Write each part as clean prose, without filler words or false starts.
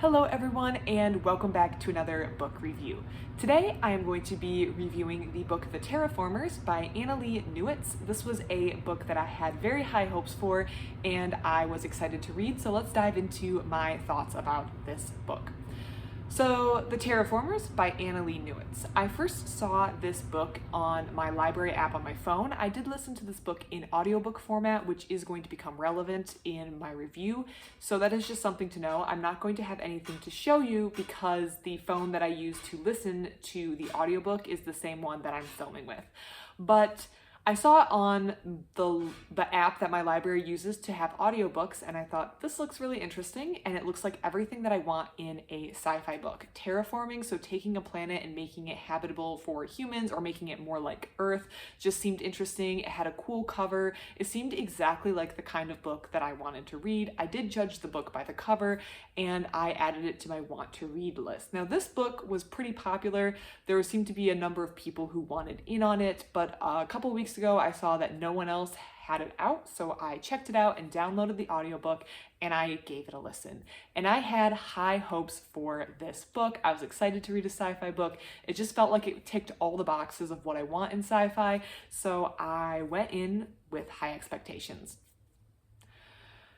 Hello everyone and welcome back to another book review. Today I am going to be reviewing the book The Terraformers by Annalee Newitz. This was a book that I had very high hopes for and I was excited to read, so let's dive into my thoughts about this book. So, The Terraformers by Annalee Newitz. I first saw this book on my library app on my phone. I did listen to this book in audiobook format, which is going to become relevant in my review. So that is just something to know. I'm not going to have anything to show you because the phone that I use to listen to the audiobook is the same one that I'm filming with. But I saw it on the app that my library uses to have audiobooks, and I thought, this looks really interesting, and it looks like everything that I want in a sci-fi book. Terraforming, so taking a planet and making it habitable for humans or making it more like Earth, just seemed interesting. It had a cool cover. It seemed exactly like the kind of book that I wanted to read. I did judge the book by the cover, and I added it to my want to read list. Now, this book was pretty popular. There seemed to be a number of people who wanted in on it, but a couple weeks ago I saw that no one else had it out, so I checked it out and downloaded the audiobook and I gave it a listen. And I had high hopes for this book. I was excited to read a sci-fi book. It just felt like it ticked all the boxes of what I want in sci-fi, so I went in with high expectations.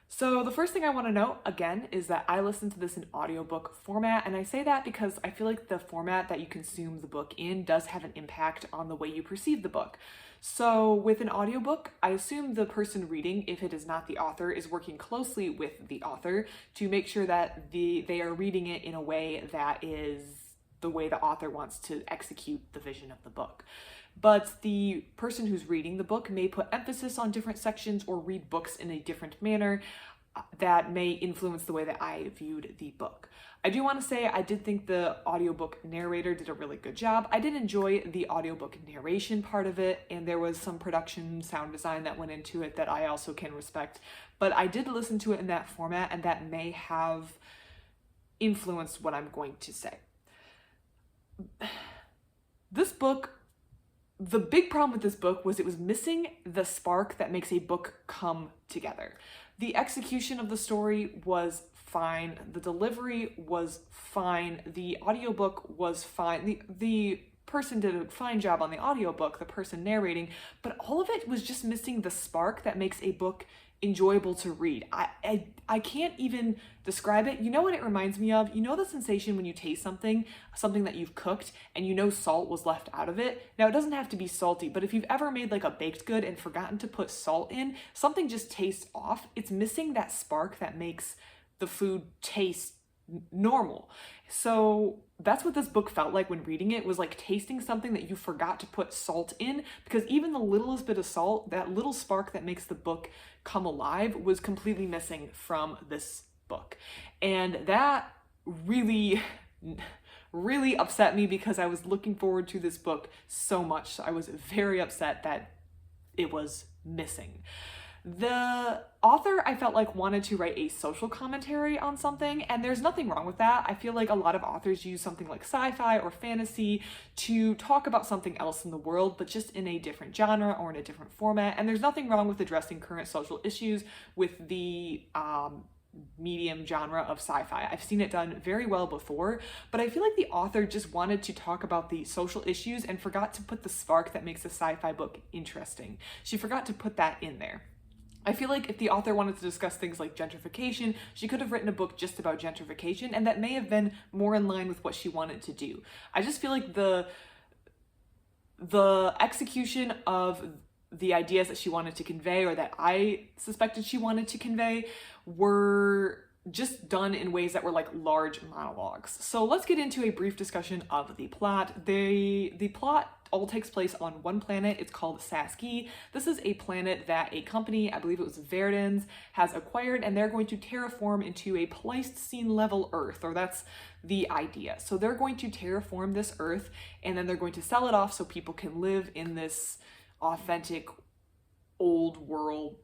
So the first thing I want to note, again, is that I listened to this in audiobook format, and I say that because I feel like the format that you consume the book in does have an impact on the way you perceive the book. So with an audiobook, I assume the person reading, if it is not the author, is working closely with the author to make sure that they are reading it in a way that is the way the author wants to execute the vision of the book. But the person who's reading the book may put emphasis on different sections or read books in a different manner that may influence the way that I viewed the book. I do want to say I did think the audiobook narrator did a really good job. I did enjoy the audiobook narration part of it, and there was some production sound design that went into it that I also can respect. But I did listen to it in that format, and that may have influenced what I'm going to say. This book, the big problem with this book was it was missing the spark that makes a book come together. The execution of the story was fine. The delivery was fine. The audiobook was fine. The person did a fine job on the audiobook, the person narrating, but all of it was just missing the spark that makes a book enjoyable to read. I can't even describe it. You know what it reminds me of? You know the sensation when you taste something that you've cooked and you know salt was left out of it? Now, it doesn't have to be salty, but if you've ever made like a baked good and forgotten to put salt in, something just tastes off. It's missing that spark that makes the food taste normal. So that's what this book felt like when reading it, was like tasting something that you forgot to put salt in, because even the littlest bit of salt, that little spark that makes the book come alive, was completely missing from this book. And that really upset me because I was looking forward to this book so much. I was very upset that it was missing. The author, I felt like, wanted to write a social commentary on something, and there's nothing wrong with that. I feel like a lot of authors use something like sci-fi or fantasy to talk about something else in the world, but just in a different genre or in a different format, and there's nothing wrong with addressing current social issues with the medium genre of sci-fi. I've seen it done very well before, but I feel like the author just wanted to talk about the social issues and forgot to put the spark that makes a sci-fi book interesting. She forgot to put that in there. I feel like if the author wanted to discuss things like gentrification, she could have written a book just about gentrification, and that may have been more in line with what she wanted to do. I just feel like the execution of the ideas that she wanted to convey, or that I suspected she wanted to convey, were just done in ways that were like large monologues. So let's get into a brief discussion of the plot. The plot all takes place on one planet. It's called Saskia. This is a planet that a company, I believe it was Verdens, has acquired, and they're going to terraform into a Pleistocene level Earth, or that's the idea. So they're going to terraform this Earth, and then they're going to sell it off so people can live in this authentic old world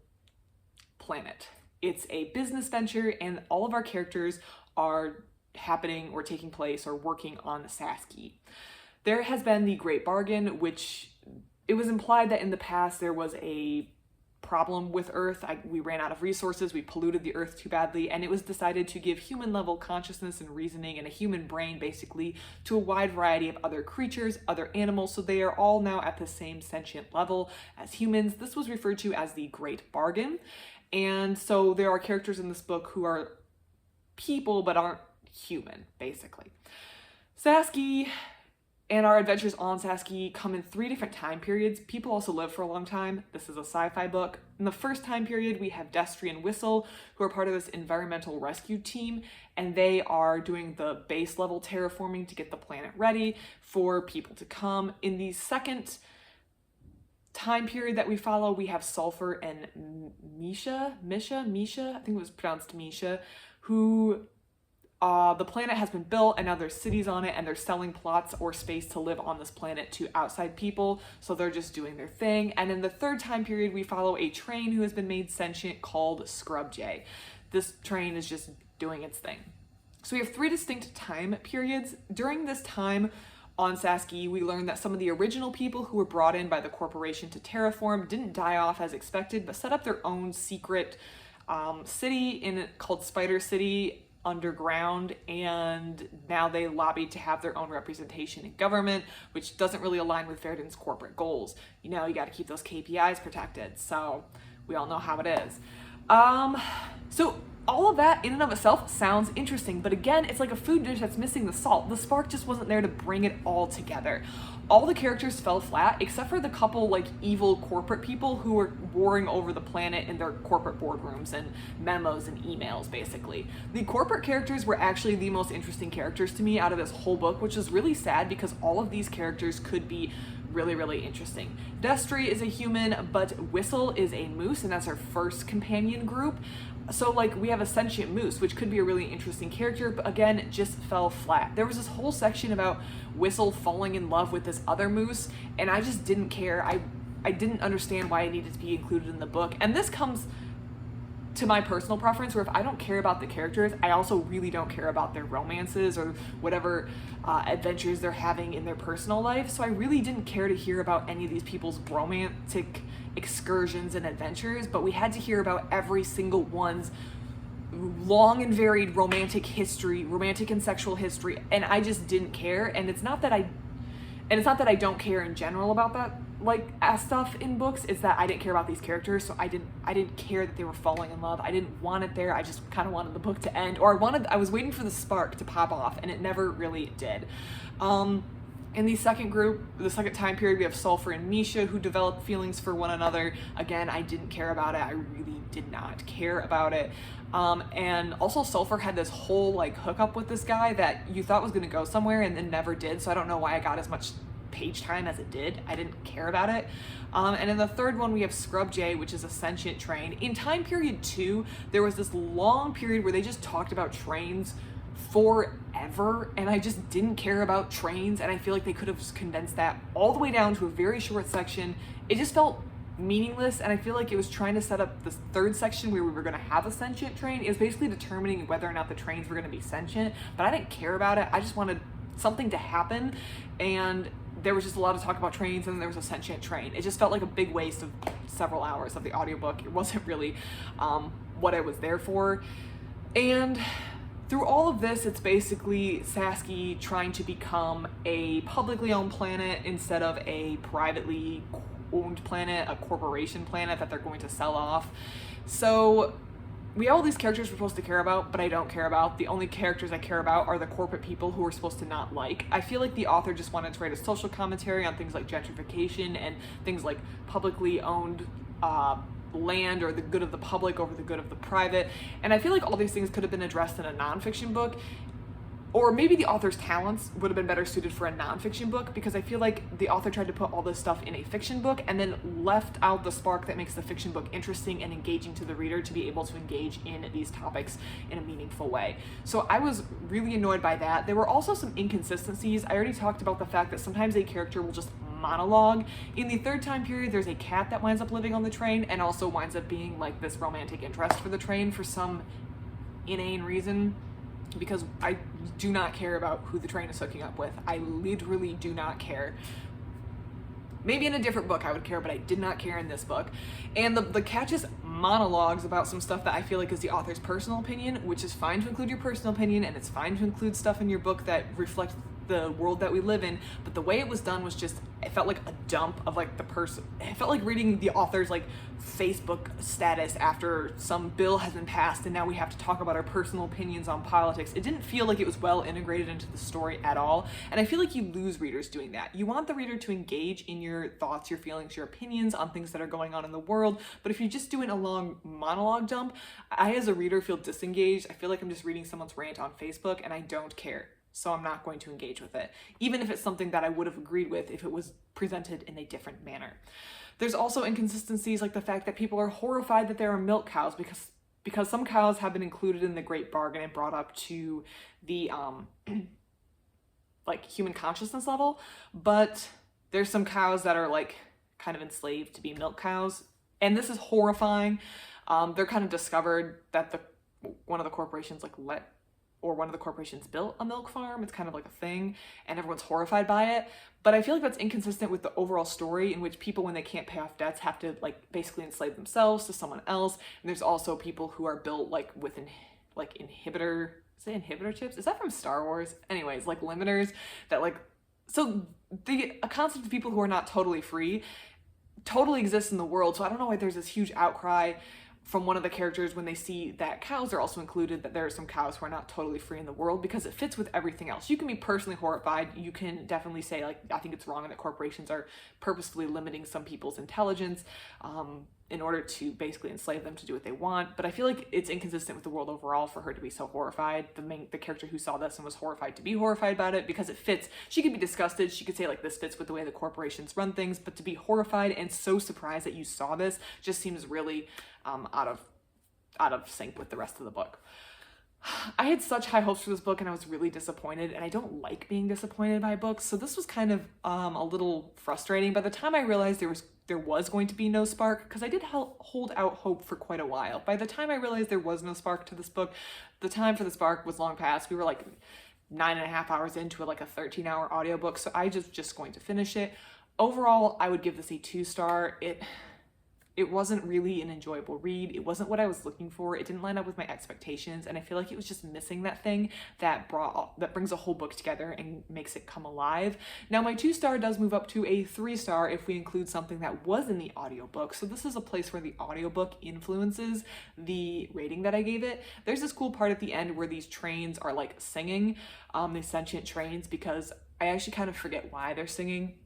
planet. It's a business venture, and all of our characters are happening or taking place or working on Saskia. There has been the Great Bargain, which it was implied that in the past there was a problem with Earth. We ran out of resources, we polluted the Earth too badly, and it was decided to give human level consciousness and reasoning and a human brain basically to a wide variety of other creatures, other animals, so they are all now at the same sentient level as humans. This was referred to as the Great Bargain. And so there are characters in this book who are people but aren't human, basically. Saskia and our adventures on Saskia come in 3 different time periods. People also live for a long time. This is a sci-fi book. In the first time period, we have Destry and Whistle, who are part of this environmental rescue team, and they are doing the base level terraforming to get the planet ready for people to come. In the second time period that we follow, we have Sulfur and Misha, I think it was pronounced Misha, who the planet has been built and now there's cities on it and they're selling plots or space to live on this planet to outside people, so they're just doing their thing. And in the third time period, we follow a train who has been made sentient called Scrub Jay. This train is just doing its thing. So we have 3 distinct time periods. During this time on Saskia, we learned that some of the original people who were brought in by the corporation to terraform didn't die off as expected, but set up their own secret city called Spider City underground, and now they lobbied to have their own representation in government, which doesn't really align with Verdun's corporate goals. You know, you got to keep those KPIs protected, so we all know how it is. So all of that in and of itself sounds interesting, but again, it's like a food dish that's missing the salt. The spark just wasn't there to bring it all together. All the characters fell flat, except for the couple like evil corporate people who were warring over the planet in their corporate boardrooms and memos and emails, basically. The corporate characters were actually the most interesting characters to me out of this whole book, which is really sad because all of these characters could be really, really interesting. Destry is a human, but Whistle is a moose, and that's our first companion group. So like we have a sentient moose, which could be a really interesting character, but again, it just fell flat. There was this whole section about Whistle falling in love with this other moose, and I just didn't care. I didn't understand why it needed to be included in the book. And this comes to my personal preference, where if I don't care about the characters, I also really don't care about their romances or whatever adventures they're having in their personal life. So I really didn't care to hear about any of these people's romantic excursions and adventures, but we had to hear about every single one's long and varied romantic and sexual history, and I just didn't care. And it's not that I don't care in general about that stuff in books. It's that I didn't care about these characters, so I didn't care that they were falling in love. I didn't want it there. I just kind of wanted the book to end, or I was waiting for the spark to pop off, and it never really did. In the second group, the second time period, we have Sulfur and Misha, who developed feelings for one another. Again, I didn't care about it. I really did not care about it. And also Sulfur had this whole hookup with this guy that you thought was going to go somewhere and then never did. So I don't know why I got as much page time as it did. I didn't care about it. And in the third one, we have Scrub Jay, which is a sentient train. In time period 2, there was this long period where they just talked about trains forever, and I just didn't care about trains, and I feel like they could have condensed that all the way down to a very short section. It just felt meaningless, and I feel like it was trying to set up this third section where we were going to have a sentient train. It was basically determining whether or not the trains were going to be sentient, but I didn't care about it. I just wanted something to happen, and there was just a lot of talk about trains, and then there was a sentient train. It just felt like a big waste of several hours of the audiobook. It wasn't really what I was there for. And through all of this, it's basically Saskia trying to become a publicly owned planet instead of a privately owned planet, a corporation planet that they're going to sell off. So we have all these characters we're supposed to care about, but I don't care about. The only characters I care about are the corporate people who we're supposed to not like. I feel like the author just wanted to write a social commentary on things like gentrification and things like publicly owned land, or the good of the public over the good of the private. And I feel like all these things could have been addressed in a nonfiction book, or maybe the author's talents would have been better suited for a nonfiction book, because I feel like the author tried to put all this stuff in a fiction book and then left out the spark that makes the fiction book interesting and engaging to the reader to be able to engage in these topics in a meaningful way. So I was really annoyed by that. There were also some inconsistencies. I already talked about the fact that sometimes a character will just monologue. In the third time period, there's a cat that winds up living on the train and also winds up being like this romantic interest for the train for some inane reason, because I do not care about who the train is hooking up with. I literally do not care. Maybe in a different book I would care, but I did not care in this book. And the catch is monologues about some stuff that I feel like is the author's personal opinion, which is fine to include your personal opinion, and it's fine to include stuff in your book that reflects the world that we live in, but the way it was done was just, it felt like a dump of like the person. It felt like reading the author's like Facebook status after some bill has been passed and now we have to talk about our personal opinions on politics. It didn't feel like it was well integrated into the story at all, and I feel like you lose readers doing that. You want the reader to engage in your thoughts, your feelings, your opinions on things that are going on in the world, but if you're just doing a long monologue dump, I as a reader feel disengaged. I feel like I'm just reading someone's rant on Facebook and I don't care. So I'm not going to engage with it, even if it's something that I would have agreed with if it was presented in a different manner. There's also inconsistencies like the fact that people are horrified that there are milk cows because some cows have been included in the Great Bargain and brought up to the like human consciousness level, but there's some cows that are like kind of enslaved to be milk cows, and this is horrifying. They're kind of discovered that one of the corporations one of the corporations built a milk farm. It's kind of like a thing, and everyone's horrified by it. But I feel like that's inconsistent with the overall story, in which people, when they can't pay off debts, have to like basically enslave themselves to someone else. And there's also people who are built like with inhibitor chips? Is that from Star Wars? Anyways, like limiters that like, so a concept of people who are not totally free totally exists in the world. So I don't know why there's this huge outcry from one of the characters when they see that cows are also included, that there are some cows who are not totally free in the world, because it fits with everything else. You can be personally horrified. You can definitely say, like, I think it's wrong that corporations are purposefully limiting some people's intelligence in order to basically enslave them to do what they want. But I feel like it's inconsistent with the world overall for her to be so horrified. The character who saw this and was horrified to be horrified about it, because it fits. She could be disgusted. She could say, like, this fits with the way the corporations run things, but to be horrified and so surprised that you saw this just seems really out of sync with the rest of the book. I had such high hopes for this book and I was really disappointed, and I don't like being disappointed by books, so this was kind of a little frustrating. By the time I realized there was going to be no spark, because I did hold out hope for quite a while. By the time I realized there was no spark to this book, the time for the spark was long past. We were like 9.5 hours into like a 13-hour audiobook, so I just going to finish it. Overall, I would give this a 2-star. It wasn't really an enjoyable read. It wasn't what I was looking for. It didn't line up with my expectations, and I feel like it was just missing that thing that brings a whole book together and makes it come alive. Now, my 2-star does move up to a 3-star if we include something that was in the audiobook. So this is a place where the audiobook influences the rating that I gave it. There's this cool part at the end where these trains are like singing, these sentient trains, because I actually kind of forget why they're singing.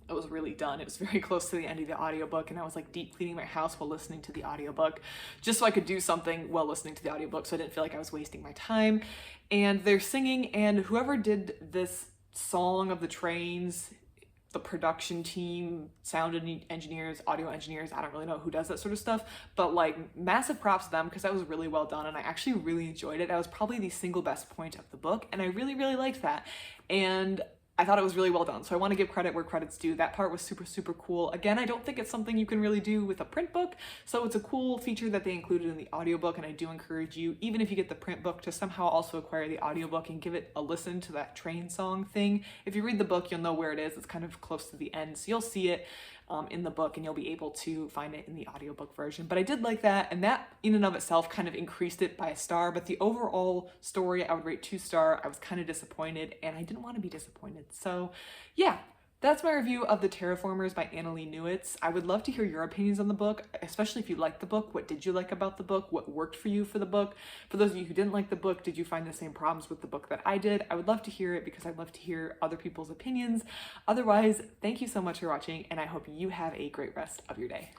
It was really done. It was very close to the end of the audiobook, and I was like deep cleaning my house while listening to the audiobook, just so I could do something while listening to the audiobook, so I didn't feel like I was wasting my time. And they're singing, and whoever did this song of the trains, the production team, sound engineers, audio engineers, I don't really know who does that sort of stuff, but like massive props to them, because that was really well done and I actually really enjoyed it. That was probably the single best point of the book, and I really, really liked that. And I thought it was really well done, so I want to give credit where credit's due. That part was super, super cool. Again, I don't think it's something you can really do with a print book, so it's a cool feature that they included in the audiobook, and I do encourage you, even if you get the print book, to somehow also acquire the audiobook and give it a listen to that train song thing. If you read the book, you'll know where it is. It's kind of close to the end, so you'll see it in the book, and you'll be able to find it in the audiobook version. But I did like that, and that in and of itself kind of increased it by a star. But the overall story, I would rate 2-star. I was kind of disappointed, and I didn't want to be disappointed. So yeah, that's my review of The Terraformers by Annalee Newitz. I would love to hear your opinions on the book, especially if you liked the book. What did you like about the book? What worked for you for the book? For those of you who didn't like the book, did you find the same problems with the book that I did? I would love to hear it, because I'd love to hear other people's opinions. Otherwise, thank you so much for watching, and I hope you have a great rest of your day.